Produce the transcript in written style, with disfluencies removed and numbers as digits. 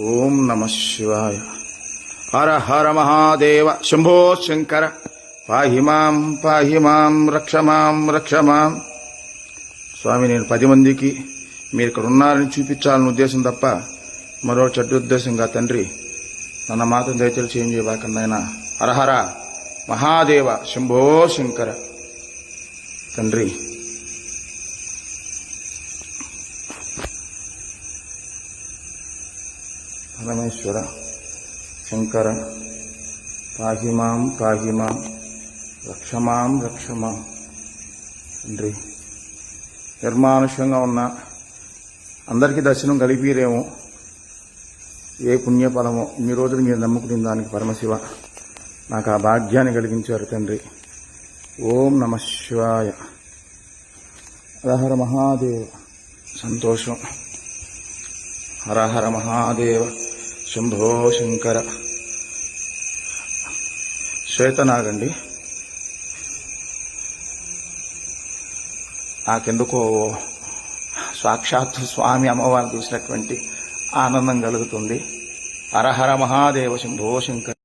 ఓం నమ శివాయ. హర హర మహాదేవ శంభో శంకర. పాహి మాం రక్ష మాం. స్వామి, నేను 10 మందికి మీరు ఇక్కడ ఉన్నారని చూపించాలన్న ఉద్దేశం తప్ప మరో చెడ్డ ఉద్దేశంగా తండ్రి నన్న మాత్రం దయచేసి చేంజ్ చేయబాకన్నాయన. హరహర మహాదేవ శంభో శంకర. తండ్రి పరమేశ్వర శంకర, పాహి మాం రక్ష మాం. తండ్రి, నిర్మానుష్యంగా ఉన్న అందరికీ దర్శనం కలిపిరేమో, ఏ పుణ్యఫలమో ఇన్ని రోజులు మీరు నమ్ముకునే దానికి పరమశివ నాకు ఆ భాగ్యాన్ని కలిగించారు తండ్రి. ఓం నమ శివాయ. హరహర మహాదేవ. సంతోషం. హరహర మహాదేవ శంభో శంకర. శ్వేతనాగండి, నాకెందుకో సాక్షాత్తు స్వామి అమ్మవారిని చూసినటువంటి ఆనందం కలుగుతుంది. హరహర మహాదేవ శంభో శంకర.